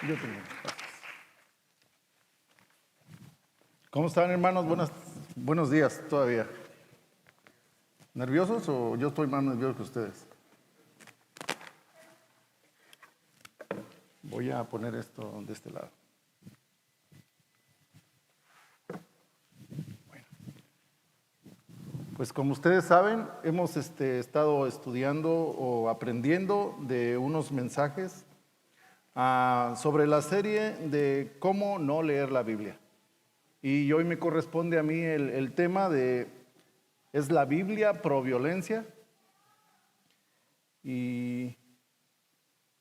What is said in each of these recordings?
Yo tengo. ¿Cómo están, hermanos? Buenos días todavía. ¿Nerviosos o yo estoy más nervioso que ustedes? Voy a poner esto de este lado. Bueno. Pues como ustedes saben, hemos estado estudiando o aprendiendo de unos mensajes sobre la serie de cómo no leer la Biblia. Y hoy me corresponde a mí el tema de ¿es la Biblia pro violencia? Y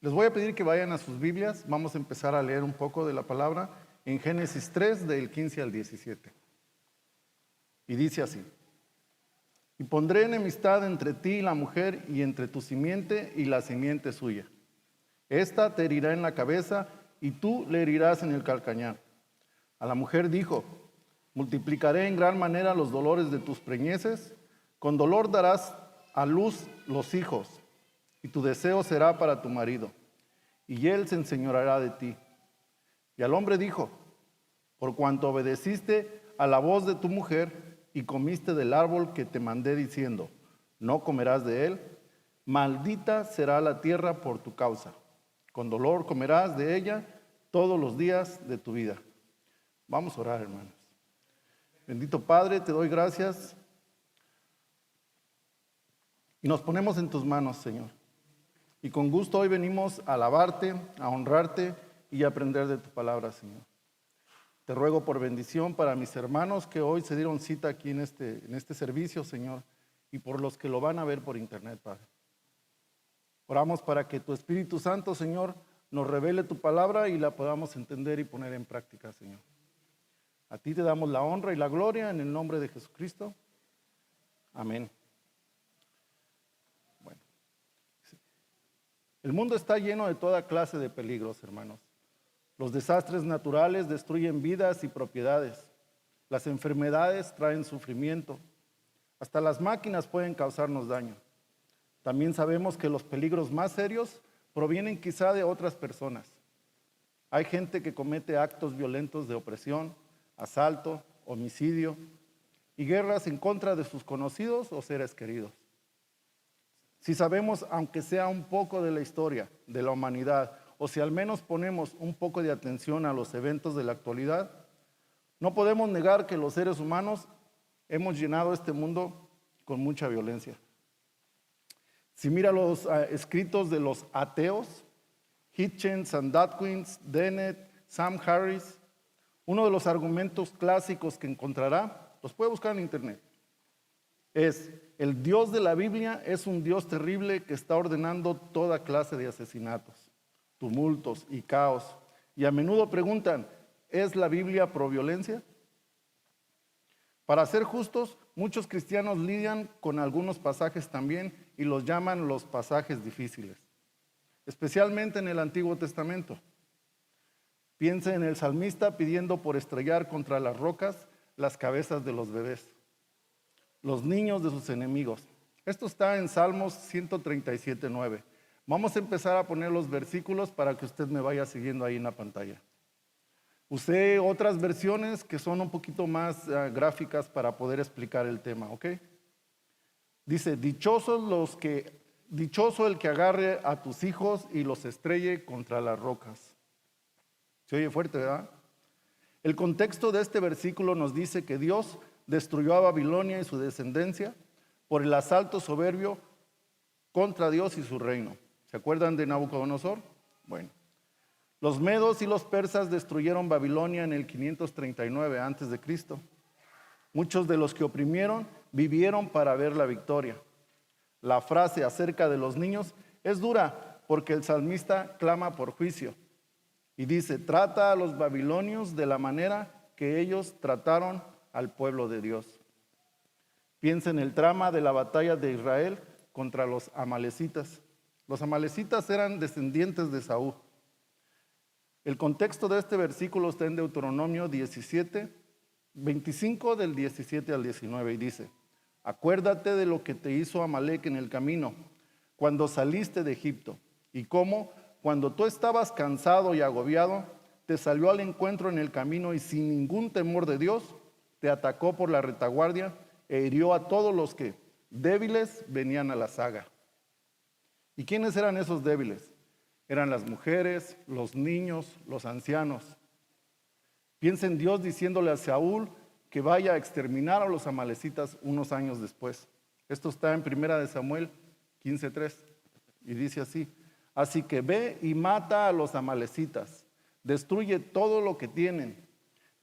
les voy a pedir que vayan a sus Biblias. Vamos a empezar a leer un poco de la palabra en Génesis 3, del 15 al 17. Y dice así: y pondré enemistad entre ti y la mujer, y entre tu simiente y la simiente suya. Esta te herirá en la cabeza, y tú le herirás en el calcañar. A la mujer dijo: multiplicaré en gran manera los dolores de tus preñeces, con dolor darás a luz los hijos, y tu deseo será para tu marido, y él se enseñoreará de ti. Y al hombre dijo: por cuanto obedeciste a la voz de tu mujer, y comiste del árbol que te mandé diciendo, no comerás de él, maldita será la tierra por tu causa. Con dolor comerás de ella todos los días de tu vida. Vamos a orar, hermanos. Bendito Padre, te doy gracias y nos ponemos en tus manos, Señor. Y con gusto hoy venimos a alabarte, a honrarte y a aprender de tu palabra, Señor. Te ruego por bendición para mis hermanos que hoy se dieron cita aquí en este servicio, Señor, y por los que lo van a ver por internet, Padre. Oramos para que tu Espíritu Santo, Señor, nos revele tu palabra y la podamos entender y poner en práctica, Señor. A ti te damos la honra y la gloria en el nombre de Jesucristo. Amén. Bueno, el mundo está lleno de toda clase de peligros, hermanos. Los desastres naturales destruyen vidas y propiedades. Las enfermedades traen sufrimiento. Hasta las máquinas pueden causarnos daño. También sabemos que los peligros más serios provienen quizá de otras personas. Hay gente que comete actos violentos de opresión, asalto, homicidio y guerras en contra de sus conocidos o seres queridos. Si sabemos, aunque sea un poco de la historia de la humanidad, o si al menos ponemos un poco de atención a los eventos de la actualidad, no podemos negar que los seres humanos hemos llenado este mundo con mucha violencia. Si mira los escritos de los ateos, Hitchens and Dawkins, Dennett, Sam Harris, uno de los argumentos clásicos que encontrará, los puede buscar en internet, es: el Dios de la Biblia es un Dios terrible que está ordenando toda clase de asesinatos, tumultos y caos. Y a menudo preguntan, ¿es la Biblia pro violencia? Para ser justos, muchos cristianos lidian con algunos pasajes también y los llaman los pasajes difíciles, especialmente en el Antiguo Testamento. Piensa en el salmista pidiendo por estrellar contra las rocas las cabezas de los bebés, los niños de sus enemigos. Esto está en Salmos 137:9. Vamos a empezar a poner los versículos para que usted me vaya siguiendo ahí en la pantalla. Usé otras versiones que son un poquito más gráficas para poder explicar el tema, ¿ok? Dice: dichoso el que agarre a tus hijos y los estrelle contra las rocas. Se oye fuerte, ¿verdad? El contexto de este versículo nos dice que Dios destruyó a Babilonia y su descendencia por el asalto soberbio contra Dios y su reino. ¿Se acuerdan de Nabucodonosor? Bueno. Los medos y los persas destruyeron Babilonia en el 539 a.C. Muchos de los que oprimieron vivieron para ver la victoria. La frase acerca de los niños es dura porque el salmista clama por juicio y dice: trata a los babilonios de la manera que ellos trataron al pueblo de Dios. Piensa en el trama de la batalla de Israel contra los amalecitas. Los amalecitas eran descendientes de Saúl. El contexto de este versículo está en Deuteronomio 25 del 17 al 19 y dice: acuérdate de lo que te hizo Amalec en el camino, cuando saliste de Egipto, y cómo cuando tú estabas cansado y agobiado, te salió al encuentro en el camino y sin ningún temor de Dios, te atacó por la retaguardia e hirió a todos los que, débiles, venían a la saga. ¿Y quiénes eran esos débiles? Eran las mujeres, los niños, los ancianos. Piensa en Dios diciéndole a Saúl que vaya a exterminar a los amalecitas unos años después. Esto está en 1 Samuel 15:3 y dice así: así que ve y mata a los amalecitas, destruye todo lo que tienen,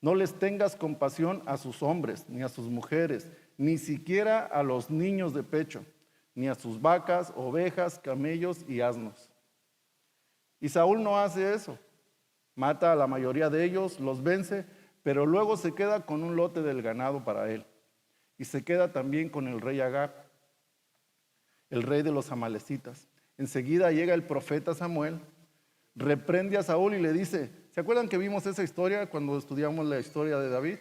no les tengas compasión a sus hombres, ni a sus mujeres, ni siquiera a los niños de pecho, ni a sus vacas, ovejas, camellos y asnos. Y Saúl no hace eso, mata a la mayoría de ellos, los vence, pero luego se queda con un lote del ganado para él. Y se queda también con el rey Agag, el rey de los amalecitas. Enseguida llega el profeta Samuel, reprende a Saúl y le dice, ¿se acuerdan que vimos esa historia cuando estudiamos la historia de David?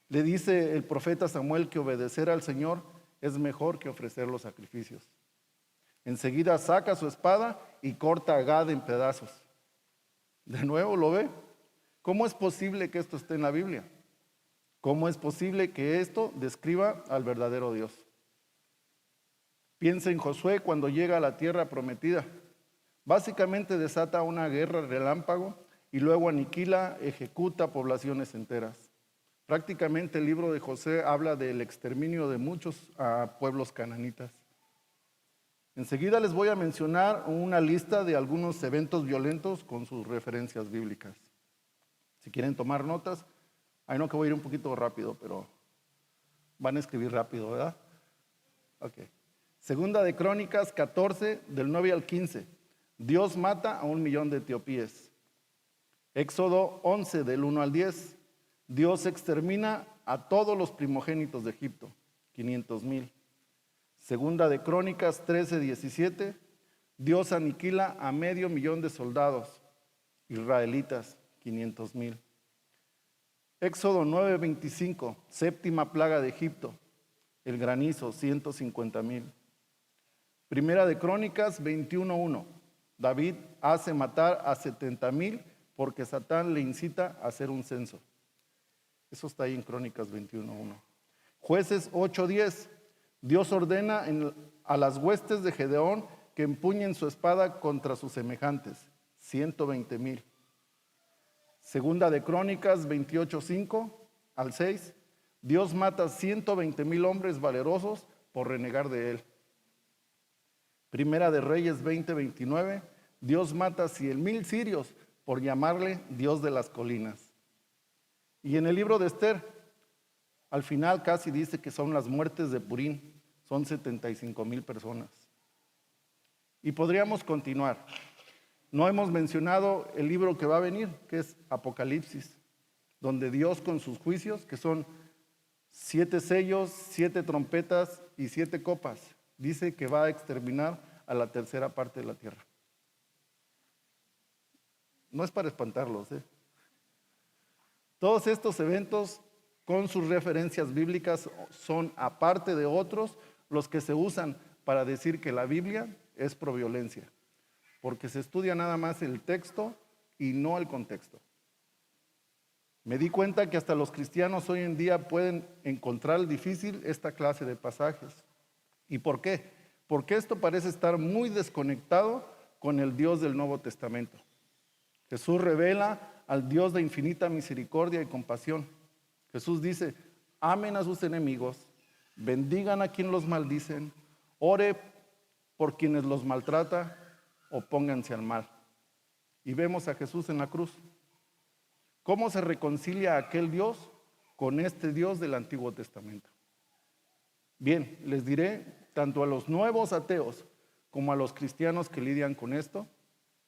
Le dice el profeta Samuel que obedecer al Señor es mejor que ofrecer los sacrificios. Enseguida saca su espada y corta a Gad en pedazos. De nuevo, ¿lo ve? ¿Cómo es posible que esto esté en la Biblia? ¿Cómo es posible que esto describa al verdadero Dios? Piensa en Josué cuando llega a la tierra prometida. Básicamente desata una guerra relámpago y luego aniquila, ejecuta poblaciones enteras. Prácticamente el libro de Josué habla del exterminio de muchos pueblos cananitas. Enseguida les voy a mencionar una lista de algunos eventos violentos con sus referencias bíblicas. Si quieren tomar notas, ahí no que voy a ir un poquito rápido, pero van a escribir rápido, ¿verdad? Ok. Segunda de Crónicas 14, del 9 al 15. Dios mata a 1 millón de etiopíes. Éxodo 11, del 1 al 10. Dios extermina a todos los primogénitos de Egipto, 500,000. Segunda de Crónicas 13, 17. Dios aniquila a 500,000 de soldados israelitas, 500,000. Éxodo 9, 25. Séptima plaga de Egipto, el granizo, 150,000. Primera de Crónicas 21:1. David hace matar a 70,000 porque Satán le incita a hacer un censo. Eso está ahí en Crónicas 21:1. Jueces 8:10. Dios ordena a las huestes de Gedeón que empuñen su espada contra sus semejantes, 120,000. Segunda de Crónicas 28:5 al 6. Dios mata 120,000 hombres valerosos por renegar de él. Primera de Reyes 20:29. Dios mata 100,000 sirios por llamarle Dios de las colinas. Y en el libro de Esther, al final casi dice que son las muertes de Purín, son 75,000 personas. Y podríamos continuar. No hemos mencionado el libro que va a venir, que es Apocalipsis, donde Dios con sus juicios, que son 7 sellos, 7 trompetas y 7 copas, dice que va a exterminar a la tercera parte de la tierra. No es para espantarlos, ¿eh? Todos estos eventos con sus referencias bíblicas son, aparte de otros, los que se usan para decir que la Biblia es proviolencia, porque se estudia nada más el texto y no el contexto. Me di cuenta que hasta los cristianos hoy en día pueden encontrar difícil esta clase de pasajes. ¿Y por qué? Porque esto parece estar muy desconectado con el Dios del Nuevo Testamento. Jesús revela al Dios de infinita misericordia y compasión. Jesús dice, amen a sus enemigos, bendigan a quien los maldicen, ore por quienes los maltrata, opónganse al mal. Y vemos a Jesús en la cruz. ¿Cómo se reconcilia aquel Dios con este Dios del Antiguo Testamento? Bien, les diré, tanto a los nuevos ateos como a los cristianos que lidian con esto,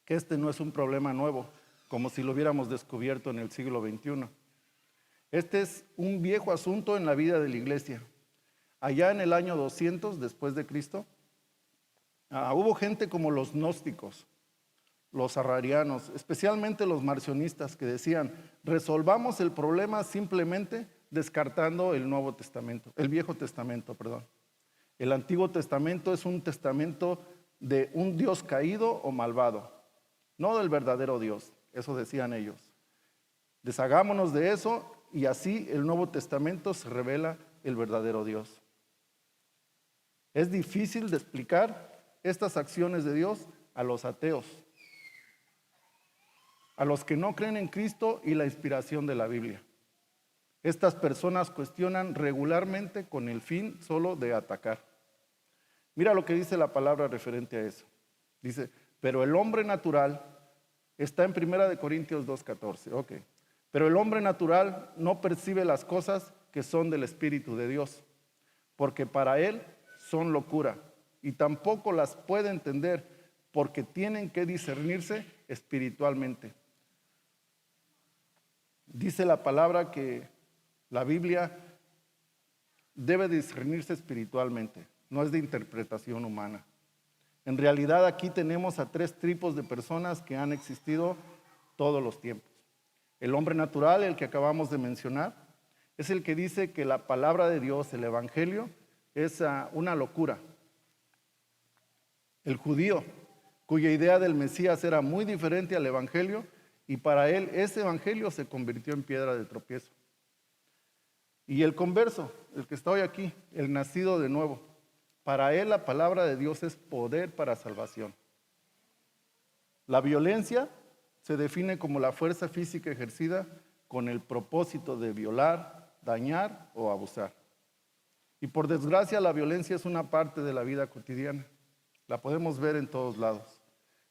que este no es un problema nuevo, como si lo hubiéramos descubierto en el siglo XXI. Este es un viejo asunto en la vida de la iglesia. Allá en el año 200 después de Cristo, hubo gente como los gnósticos, los arrarianos, especialmente los marcionistas, que decían, resolvamos el problema simplemente descartando el Viejo Testamento, perdón. El Antiguo Testamento es un testamento de un Dios caído o malvado. no del verdadero Dios. Eso decían ellos. Deshagámonos de eso y así el Nuevo Testamento se revela el verdadero Dios. Es difícil de explicar estas acciones de Dios a los ateos, a los que no creen en Cristo y la inspiración de la Biblia. Estas personas cuestionan regularmente con el fin solo de atacar. Mira lo que dice la palabra referente a eso. Dice, pero el hombre natural, está en 1 Corintios 2:14, ok. Pero el hombre natural no percibe las cosas que son del Espíritu de Dios, porque para él son locura, y tampoco las puede entender, porque tienen que discernirse espiritualmente. Dice la palabra que la Biblia debe discernirse espiritualmente, no es de interpretación humana. En realidad aquí tenemos a 3 tipos de personas que han existido todos los tiempos. El hombre natural, el que acabamos de mencionar, es el que dice que la palabra de Dios, el Evangelio, es una locura. El judío, cuya idea del Mesías era muy diferente al Evangelio, y para él ese Evangelio se convirtió en piedra de tropiezo. Y el converso, el que está hoy aquí, el nacido de nuevo, para él la palabra de Dios es poder para salvación. La violencia se define como la fuerza física ejercida con el propósito de violar, dañar o abusar. Y por desgracia la violencia es una parte de la vida cotidiana. La podemos ver en todos lados.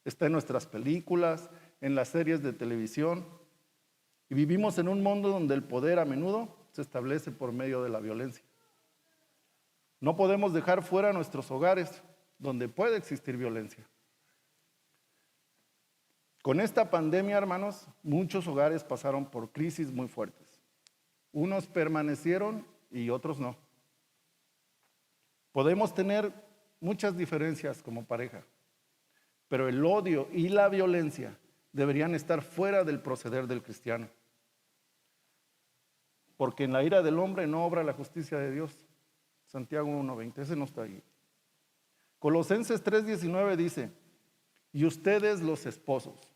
Está en nuestras películas, en las series de televisión. Y vivimos en un mundo donde el poder a menudo se establece por medio de la violencia. No podemos dejar fuera nuestros hogares donde puede existir violencia. Con esta pandemia, hermanos, muchos hogares pasaron por crisis muy fuertes. Unos permanecieron y otros no. Podemos tener muchas diferencias como pareja, pero el odio y la violencia deberían estar fuera del proceder del cristiano. Porque en la ira del hombre no obra la justicia de Dios. Santiago 1:20, ese no está ahí. Colosenses 3:19 dice, y ustedes los esposos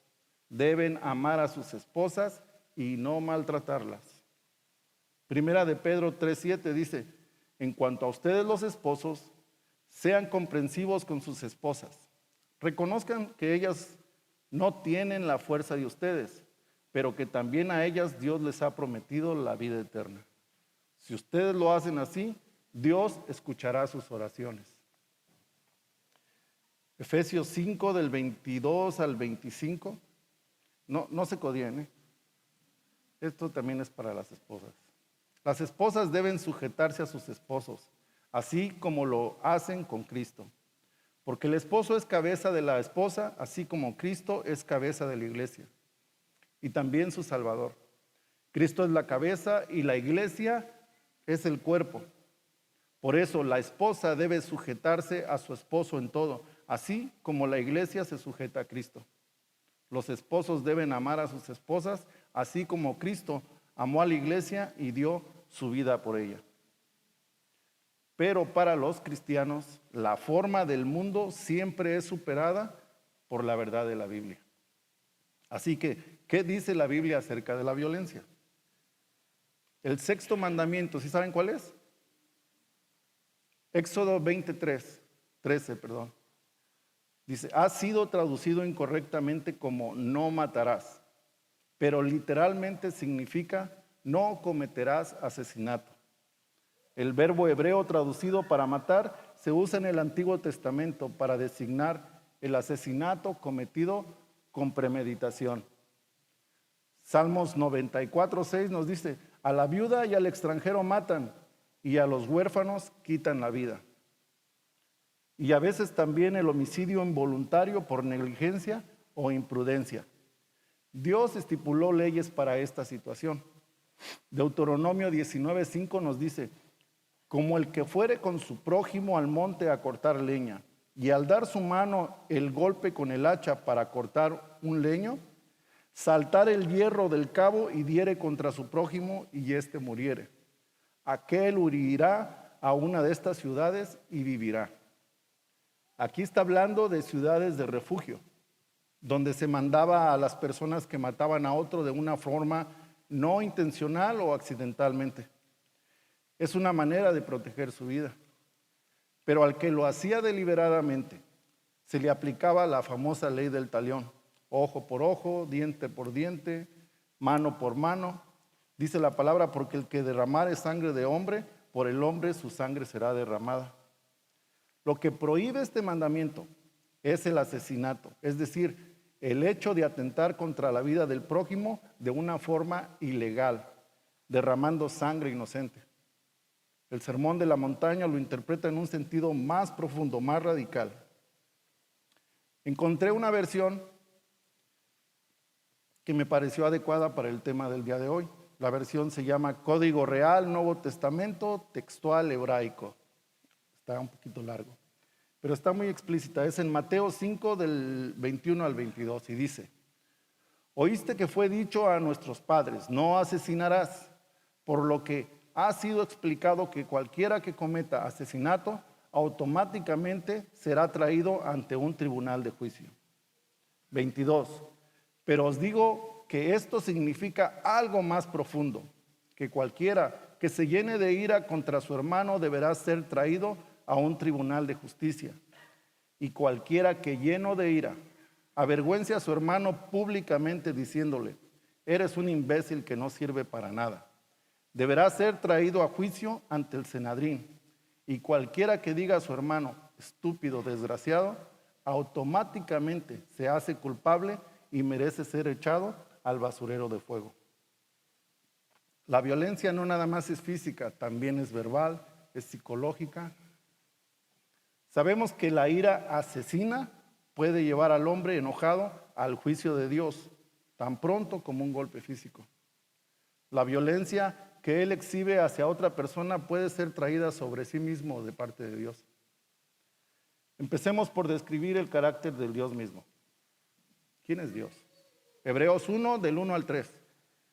deben amar a sus esposas y no maltratarlas. Primera de Pedro 3:7 dice, en cuanto a ustedes los esposos, sean comprensivos con sus esposas. Reconozcan que ellas no tienen la fuerza de ustedes, pero que también a ellas Dios les ha prometido la vida eterna. Si ustedes lo hacen así, Dios escuchará sus oraciones. Efesios 5 del 22 al 25. No se codien, Esto también es para las esposas. Las esposas deben sujetarse a sus esposos, así como lo hacen con Cristo. Porque el esposo es cabeza de la esposa, así como Cristo es cabeza de la iglesia. Y también su Salvador. Cristo es la cabeza y la iglesia es el cuerpo. Por eso la esposa debe sujetarse a su esposo en todo, así como la iglesia se sujeta a Cristo. Los esposos deben amar a sus esposas, así como Cristo amó a la iglesia y dio su vida por ella. Pero para los cristianos, la forma del mundo siempre es superada por la verdad de la Biblia. Así que, ¿qué dice la Biblia acerca de la violencia? El 6º mandamiento, ¿sí saben cuál es? Éxodo 13, dice, ha sido traducido incorrectamente como no matarás, pero literalmente significa no cometerás asesinato. El verbo hebreo traducido para matar se usa en el Antiguo Testamento para designar el asesinato cometido con premeditación. Salmos 94:6 nos dice, a la viuda y al extranjero matan, y a los huérfanos quitan la vida. Y a veces también el homicidio involuntario por negligencia o imprudencia. Dios estipuló leyes para esta situación. Deuteronomio 19:5 nos dice, como el que fuere con su prójimo al monte a cortar leña, y al dar su mano el golpe con el hacha para cortar un leño, saltar el hierro del cabo y diere contra su prójimo y éste muriere. Aquel huirá a una de estas ciudades y vivirá. Aquí está hablando de ciudades de refugio. donde se mandaba a las personas que mataban a otro de una forma no intencional o accidentalmente. Es una manera de proteger su vida. Pero al que lo hacía deliberadamente, se le aplicaba la famosa ley del talión: ojo por ojo, diente por diente, mano por mano. Dice la palabra: porque el que derramare sangre de hombre, por el hombre su sangre será derramada. Lo que prohíbe este mandamiento es el asesinato, es decir, el hecho de atentar contra la vida del prójimo de una forma ilegal, derramando sangre inocente. El Sermón de la Montaña lo interpreta en un sentido más profundo, más radical. Encontré una versión que me pareció adecuada para el tema del día de hoy. La versión se llama Código Real, Nuevo Testamento, textual hebraico. Está un poquito largo, pero está muy explícita. Es en Mateo 5, del 21 al 22, y dice: oíste que fue dicho a nuestros padres, no asesinarás, por lo que ha sido explicado que cualquiera que cometa asesinato automáticamente será traído ante un tribunal de juicio. 22. Pero os digo que esto significa algo más profundo, que cualquiera que se llene de ira contra su hermano deberá ser traído a un tribunal de justicia. Y cualquiera que lleno de ira avergüence a su hermano públicamente diciéndole: eres un imbécil que no sirve para nada, deberá ser traído a juicio ante el Sanedrín. Y cualquiera que diga a su hermano: estúpido, desgraciado, automáticamente se hace culpable y merece ser echado al basurero de fuego. La violencia no nada más es física, también es verbal, es psicológica. Sabemos que la ira asesina puede llevar al hombre enojado al juicio de Dios, tan pronto como un golpe físico. La violencia que él exhibe hacia otra persona puede ser traída sobre sí mismo de parte de Dios. Empecemos por describir el carácter del Dios mismo. ¿Quién es Dios? Hebreos 1, del 1 al 3.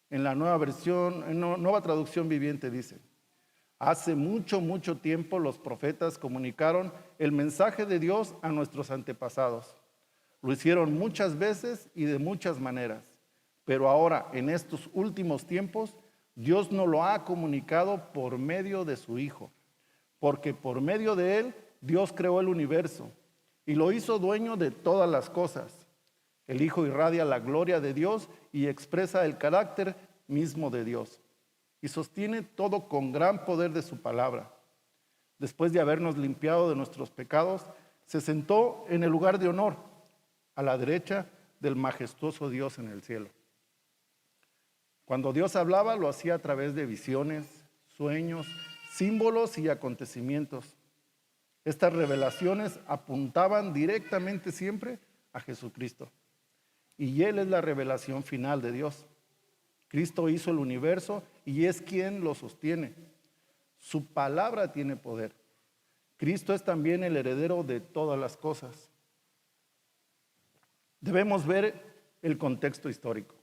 En la nueva traducción viviente dice: hace mucho tiempo los profetas comunicaron el mensaje de Dios a nuestros antepasados. Lo hicieron muchas veces y de muchas maneras. Pero ahora, en estos últimos tiempos, Dios nos lo ha comunicado por medio de su Hijo. Porque por medio de Él, Dios creó el universo y lo hizo dueño de todas las cosas. El Hijo irradia la gloria de Dios y expresa el carácter mismo de Dios. Y sostiene todo con gran poder de su palabra. Después de habernos limpiado de nuestros pecados, se sentó en el lugar de honor, a la derecha del majestuoso Dios en el cielo. Cuando Dios hablaba, lo hacía a través de visiones, sueños, símbolos y acontecimientos. Estas revelaciones apuntaban directamente siempre a Jesucristo. Y Él es la revelación final de Dios. Cristo hizo el universo y es quien lo sostiene. Su palabra tiene poder. Cristo es también el heredero de todas las cosas. Debemos ver el contexto histórico.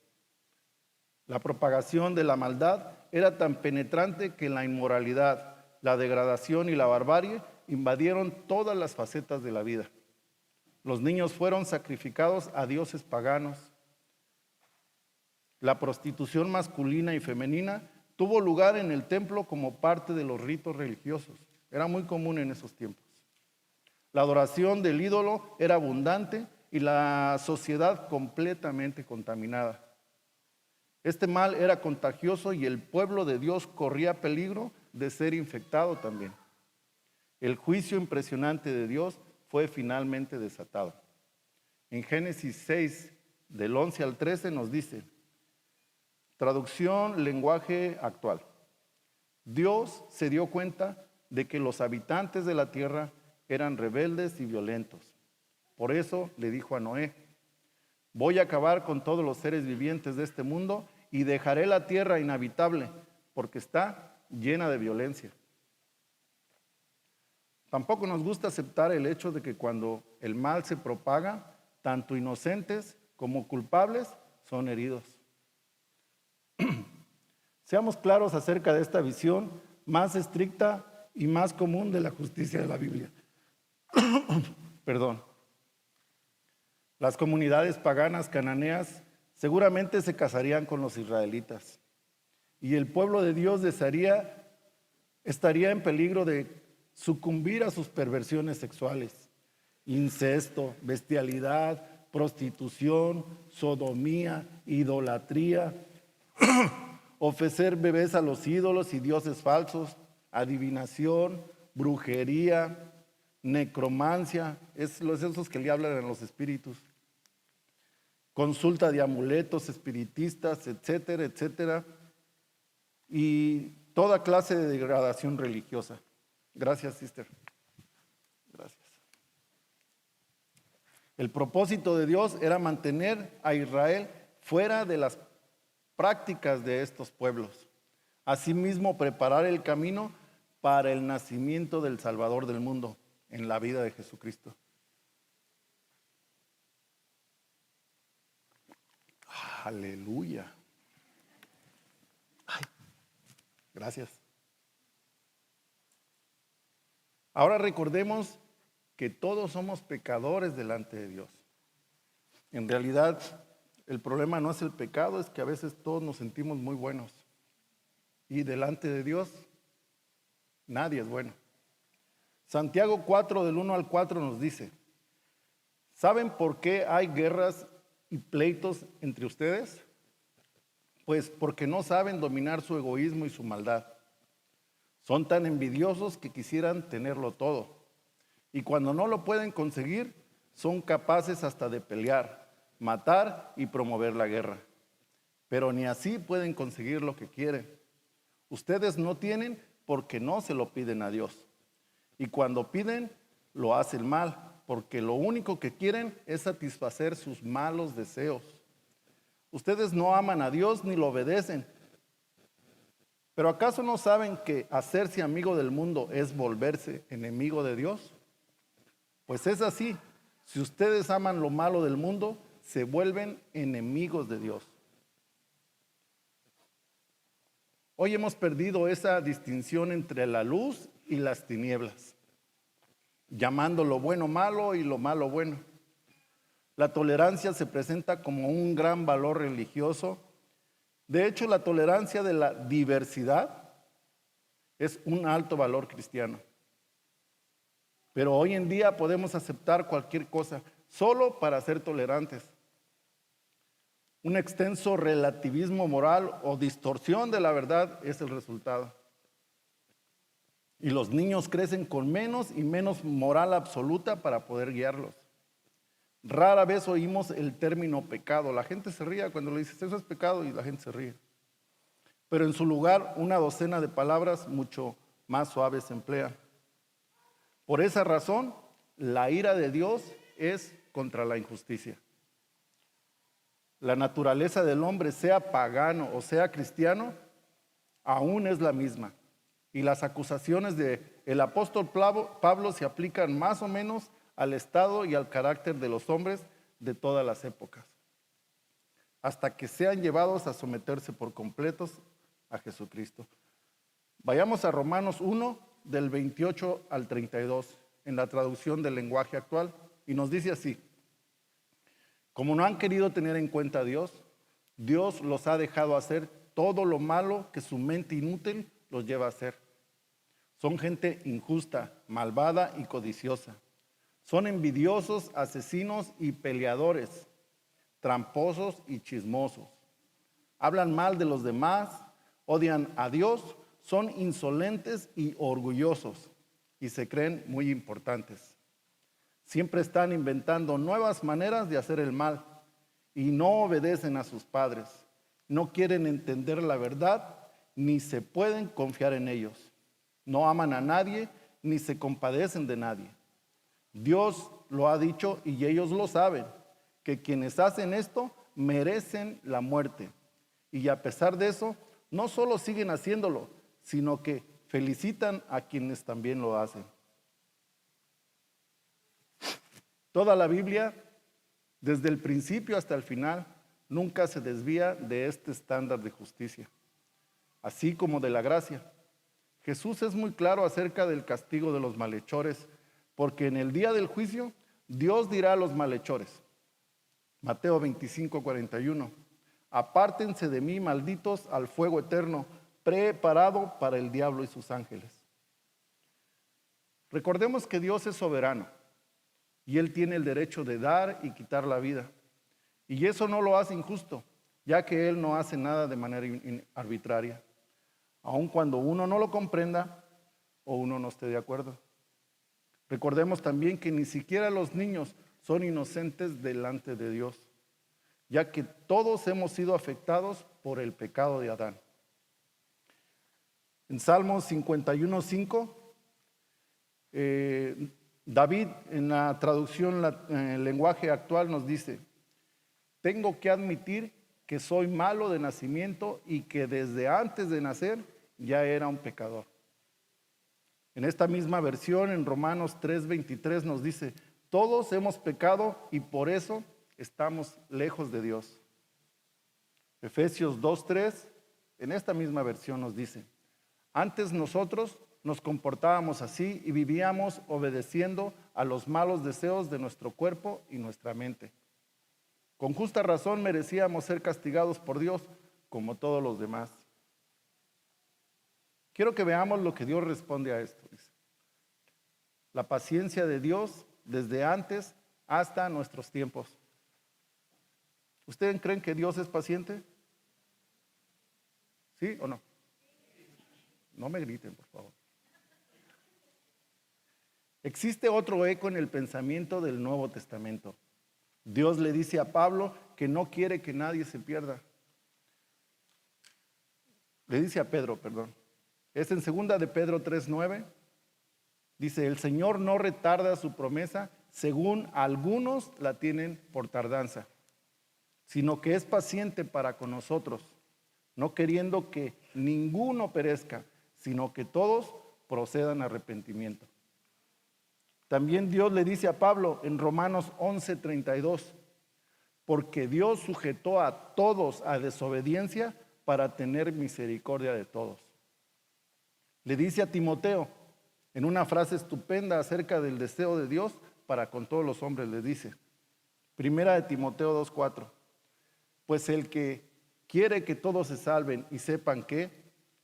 La propagación de la maldad era tan penetrante que la inmoralidad, la degradación y la barbarie invadieron todas las facetas de la vida. Los niños fueron sacrificados a dioses paganos. La prostitución masculina y femenina tuvo lugar en el templo como parte de los ritos religiosos. Era muy común en esos tiempos. La adoración del ídolo era abundante y la sociedad completamente contaminada. Este mal era contagioso y el pueblo de Dios corría peligro de ser infectado también. El juicio impresionante de Dios fue finalmente desatado. En Génesis 6, del 11 al 13 nos dice, traducción, lenguaje actual: Dios se dio cuenta de que los habitantes de la tierra eran rebeldes y violentos. Por eso le dijo a Noé: voy a acabar con todos los seres vivientes de este mundo y dejaré la tierra inhabitable porque está llena de violencia. Tampoco nos gusta aceptar el hecho de que cuando el mal se propaga, tanto inocentes como culpables son heridos. Seamos claros acerca de esta visión más estricta y más común de la justicia de la Biblia. Perdón. Las comunidades paganas cananeas seguramente se casarían con los israelitas y el pueblo de Dios estaría en peligro de sucumbir a sus perversiones sexuales, incesto, bestialidad, prostitución, sodomía, idolatría, ofrecer bebés a los ídolos y dioses falsos, adivinación, brujería, necromancia, esos que le hablan a los espíritus, consulta de amuletos espiritistas, etcétera, etcétera, y toda clase de degradación religiosa. Gracias, sister. Gracias. El propósito de Dios era mantener a Israel fuera de las prácticas de estos pueblos. Asimismo, preparar el camino para el nacimiento del Salvador del mundo en la vida de Jesucristo. Aleluya. Ay, gracias. Ahora recordemos que todos somos pecadores delante de Dios. En realidad, el problema no es el pecado, es que a veces todos nos sentimos muy buenos. Y delante de Dios, nadie es bueno. Santiago 4, del 1 al 4 nos dice: ¿saben por qué hay guerras y pleitos entre ustedes? Pues porque no saben dominar su egoísmo y su maldad. Son tan envidiosos que quisieran tenerlo todo. Y cuando no lo pueden conseguir, son capaces hasta de pelear, matar y promover la guerra. Pero ni así pueden conseguir lo que quieren. Ustedes no tienen porque no se lo piden a Dios. Y cuando piden, lo hacen mal, porque lo único que quieren es satisfacer sus malos deseos. Ustedes no aman a Dios ni lo obedecen. ¿Pero acaso no saben que hacerse amigo del mundo es volverse enemigo de Dios? Pues es así. Si ustedes aman lo malo del mundo, se vuelven enemigos de Dios. Hoy hemos perdido esa distinción entre la luz y las tinieblas, llamando lo bueno malo y lo malo bueno. La tolerancia se presenta como un gran valor religioso. De hecho, la tolerancia de la diversidad es un alto valor cristiano. Pero hoy en día podemos aceptar cualquier cosa solo para ser tolerantes. Un extenso relativismo moral o distorsión de la verdad es el resultado. Y los niños crecen con menos y menos moral absoluta para poder guiarlos. Rara vez oímos el término pecado. La gente se ríe cuando le dices eso es pecado y la gente se ríe. Pero en su lugar una docena de palabras mucho más suaves se emplean. Por esa razón, la ira de Dios es contra la injusticia. La naturaleza del hombre, sea pagano o sea cristiano, aún es la misma. Y las acusaciones del apóstol Pablo se aplican más o menos al estado y al carácter de los hombres de todas las épocas, hasta que sean llevados a someterse por completos a Jesucristo. Vayamos a Romanos 1, del 28 al 32, en la traducción del lenguaje actual, y nos dice así: como no han querido tener en cuenta a Dios, Dios los ha dejado hacer todo lo malo que su mente inútil los lleva a hacer. Son gente injusta, malvada y codiciosa. Son envidiosos, asesinos y peleadores, tramposos y chismosos. Hablan mal de los demás, odian a Dios, son insolentes y orgullosos y se creen muy importantes. Siempre están inventando nuevas maneras de hacer el mal y no obedecen a sus padres. No quieren entender la verdad ni se pueden confiar en ellos. No aman a nadie ni se compadecen de nadie. Dios lo ha dicho y ellos lo saben, que quienes hacen esto merecen la muerte. Y a pesar de eso, no solo siguen haciéndolo, sino que felicitan a quienes también lo hacen. Toda la Biblia, desde el principio hasta el final, nunca se desvía de este estándar de justicia, así como de la gracia. Jesús es muy claro acerca del castigo de los malhechores, porque en el día del juicio Dios dirá a los malhechores: Mateo 25:41. Apártense de mí, malditos, al fuego eterno, preparado para el diablo y sus ángeles. Recordemos que Dios es soberano y Él tiene el derecho de dar y quitar la vida. Y eso no lo hace injusto, ya que Él no hace nada de manera arbitraria, aun cuando uno no lo comprenda o uno no esté de acuerdo. Recordemos también que ni siquiera los niños son inocentes delante de Dios, ya que todos hemos sido afectados por el pecado de Adán. En Salmos 51:5, David, en la traducción en el lenguaje actual, nos dice: tengo que admitir que soy malo de nacimiento y que desde antes de nacer ya era un pecador. En esta misma versión, en Romanos 3:23, nos dice: todos hemos pecado y por eso estamos lejos de Dios. Efesios 2:3, en esta misma versión nos dice: antes nosotros nos comportábamos así y vivíamos obedeciendo a los malos deseos de nuestro cuerpo y nuestra mente. Con justa razón merecíamos ser castigados por Dios como todos los demás. Quiero que veamos lo que Dios responde a esto. Dice: la paciencia de Dios desde antes hasta nuestros tiempos. ¿Ustedes creen que Dios es paciente? ¿Sí o no? No me griten, por favor. Existe otro eco en el pensamiento del Nuevo Testamento. Dios le dice a Pablo que no quiere que nadie se pierda. Le dice a Pedro, perdón. Es en 2 de Pedro 3:9. Dice: el Señor no retarda su promesa, según algunos la tienen por tardanza, sino que es paciente para con nosotros, no queriendo que ninguno perezca, sino que todos procedan a arrepentimiento. También Dios le dice a Pablo en Romanos 11:32, porque Dios sujetó a todos a desobediencia para tener misericordia de todos. Le dice a Timoteo, en una frase estupenda acerca del deseo de Dios para con todos los hombres, le dice, 1 de Timoteo 2:4, pues el que quiere que todos se salven y sepan que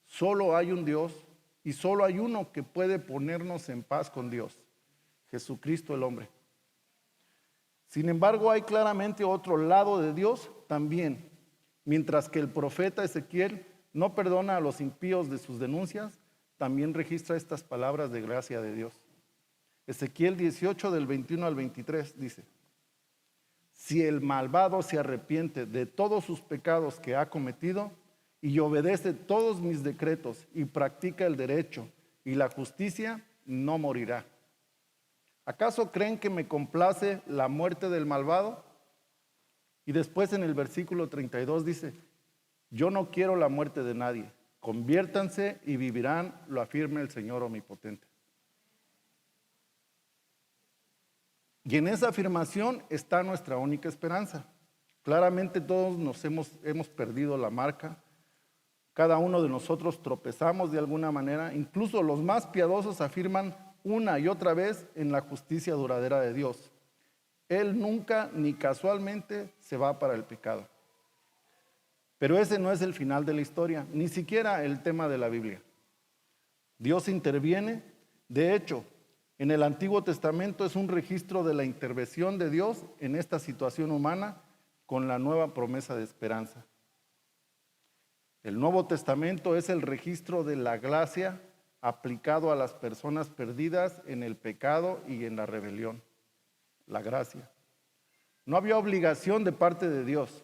solo hay un Dios y solo hay uno que puede ponernos en paz con Dios: Jesucristo el hombre. Sin embargo, hay claramente otro lado de Dios también. Mientras que el profeta Ezequiel no perdona a los impíos de sus denuncias, también registra estas palabras de gracia de Dios. Ezequiel 18 del 21 al 23 dice: si el malvado se arrepiente de todos sus pecados que ha cometido y obedece todos mis decretos y practica el derecho y la justicia, no morirá. ¿Acaso creen que me complace la muerte del malvado? Y después en el versículo 32 dice: yo no quiero la muerte de nadie, conviértanse y vivirán, lo afirma el Señor omnipotente. Y en esa afirmación está nuestra única esperanza. Claramente todos hemos perdido la marca. Cada uno de nosotros tropezamos de alguna manera. Incluso los más piadosos afirman una y otra vez en la justicia duradera de Dios. Él nunca ni casualmente se va para el pecado. Pero ese no es el final de la historia, ni siquiera el tema de la Biblia. Dios interviene. De hecho, en el Antiguo Testamento es un registro de la intervención de Dios en esta situación humana con la nueva promesa de esperanza. El Nuevo Testamento es el registro de la gracia aplicado a las personas perdidas en el pecado y en la rebelión. La gracia. No había obligación de parte de Dios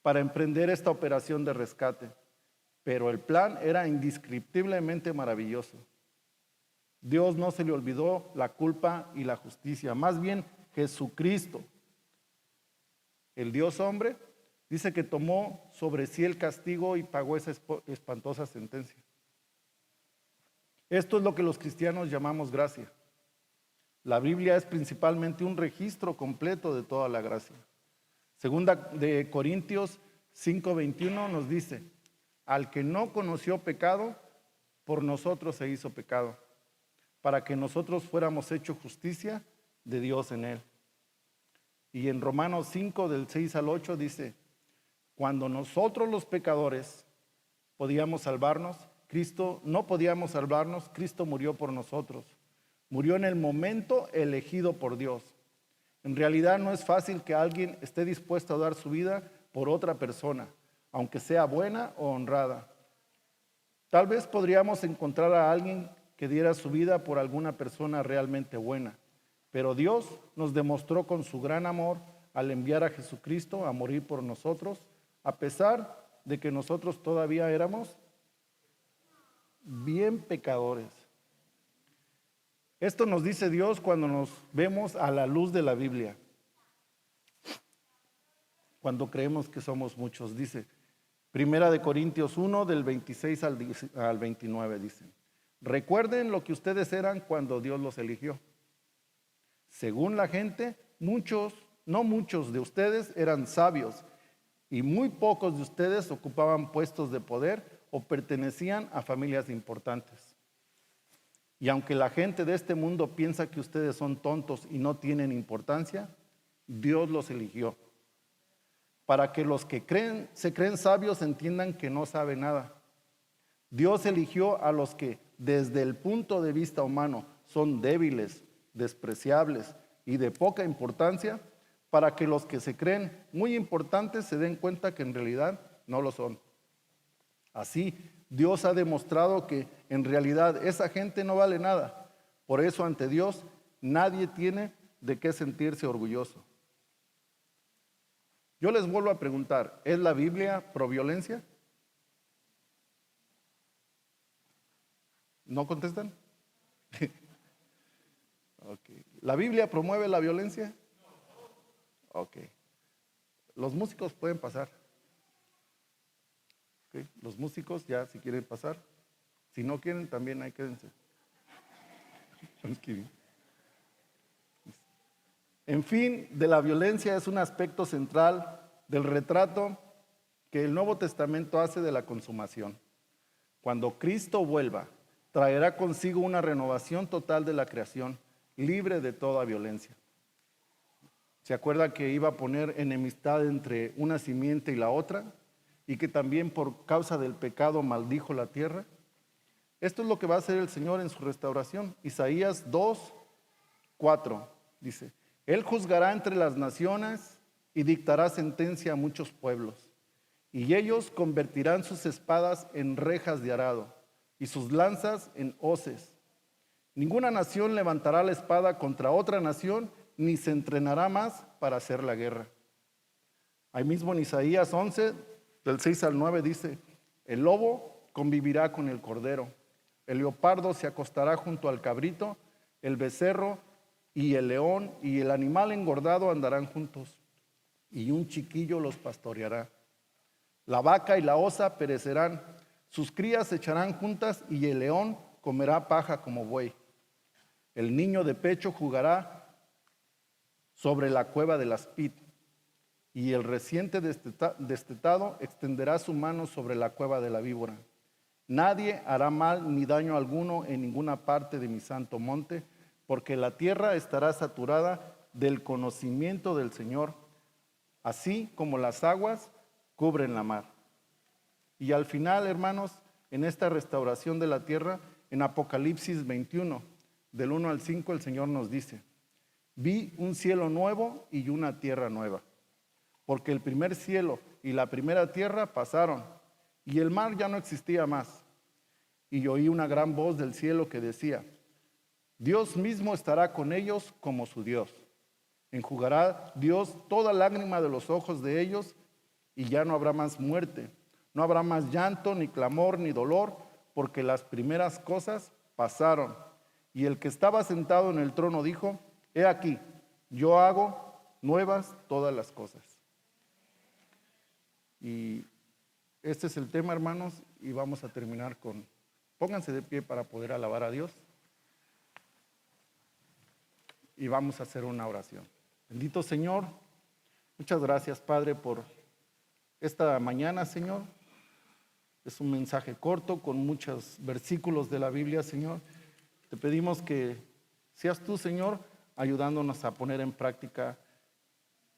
para emprender esta operación de rescate, pero el plan era indescriptiblemente maravilloso. Dios no se le olvidó la culpa y la justicia, más bien Jesucristo, el Dios hombre, dice que tomó sobre sí el castigo y pagó esa espantosa sentencia. Esto es lo que los cristianos llamamos gracia. La Biblia es principalmente un registro completo de toda la gracia. Segunda de Corintios 5:21 nos dice: al que no conoció pecado, por nosotros se hizo pecado, para que nosotros fuéramos hechos justicia de Dios en él. Y en Romanos 5, del 6 al 8 dice, cuando nosotros los pecadores podíamos salvarnos, no podíamos salvarnos, Cristo murió por nosotros. Murió en el momento elegido por Dios. En realidad no es fácil que alguien esté dispuesto a dar su vida por otra persona, aunque sea buena o honrada. Tal vez podríamos encontrar a alguien que diera su vida por alguna persona realmente buena, pero Dios nos demostró con su gran amor al enviar a Jesucristo a morir por nosotros, a pesar de que nosotros todavía éramos bien pecadores. Esto nos dice Dios cuando nos vemos a la luz de la Biblia. Cuando creemos que somos muchos, dice Primera de Corintios 1, del 26 al 29, dice: recuerden lo que ustedes eran cuando Dios los eligió. Según la gente, no muchos de ustedes eran sabios y muy pocos de ustedes ocupaban puestos de poder o pertenecían a familias importantes. Y aunque la gente de este mundo piensa que ustedes son tontos y no tienen importancia, Dios los eligió para que los que se creen sabios entiendan que no saben nada. Dios eligió a los que desde el punto de vista humano son débiles, despreciables y de poca importancia, para que los que se creen muy importantes se den cuenta que en realidad no lo son. Así, Dios ha demostrado que en realidad esa gente no vale nada. Por eso ante Dios nadie tiene de qué sentirse orgulloso. Yo les vuelvo a preguntar, ¿es la Biblia pro violencia? ¿No contestan? Okay. ¿La Biblia promueve la violencia? Ok. Los músicos pueden pasar. Okay. Los músicos ya si quieren pasar. Si no quieren también ahí quédense. En fin, de la violencia es un aspecto central del retrato que el Nuevo Testamento hace de la consumación. Cuando Cristo vuelva, traerá consigo una renovación total de la creación, libre de toda violencia. ¿Se acuerda que iba a poner enemistad entre una simiente y la otra? Y que también por causa del pecado maldijo la tierra. Esto es lo que va a hacer el Señor en su restauración. Isaías 2, 4 dice: Él juzgará entre las naciones y dictará sentencia a muchos pueblos. Y ellos convertirán sus espadas en rejas de arado y sus lanzas en hoces. Ninguna nación levantará la espada contra otra nación, ni se entrenará más para hacer la guerra. Ahí mismo en Isaías 11, del 6 al 9 dice: el lobo convivirá con el cordero, el leopardo se acostará junto al cabrito, el becerro y el león y el animal engordado andarán juntos, y un chiquillo los pastoreará. La vaca y la osa perecerán, sus crías se echarán juntas, y el león comerá paja como buey. El niño de pecho jugará sobre la cueva del aspid, y el reciente destetado extenderá su mano sobre la cueva de la víbora. Nadie hará mal ni daño alguno en ninguna parte de mi santo monte, porque la tierra estará saturada del conocimiento del Señor, así como las aguas cubren la mar. Y al final, hermanos, en esta restauración de la tierra, en Apocalipsis 21, del 1 al 5, el Señor nos dice: vi un cielo nuevo y una tierra nueva, porque el primer cielo y la primera tierra pasaron, y el mar ya no existía más. Y oí una gran voz del cielo que decía: Dios mismo estará con ellos como su Dios. Enjugará Dios toda lágrima de los ojos de ellos, y ya no habrá más muerte, no habrá más llanto, ni clamor, ni dolor, porque las primeras cosas pasaron. Y el que estaba sentado en el trono dijo: he aquí, yo hago nuevas todas las cosas. Y este es el tema, hermanos, y vamos a terminar con: pónganse de pie para poder alabar a Dios. Y vamos a hacer una oración. Bendito Señor, muchas gracias, Padre, por esta mañana, Señor. Es un mensaje corto con muchos versículos de la Biblia, Señor. Te pedimos que seas tú, Señor, ayudándonos a poner en práctica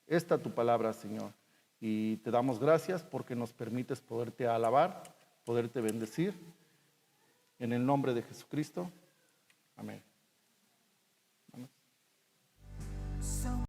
esta tu palabra, Señor. Y te damos gracias porque nos permites poderte alabar, poderte bendecir. En el nombre de Jesucristo. Amén.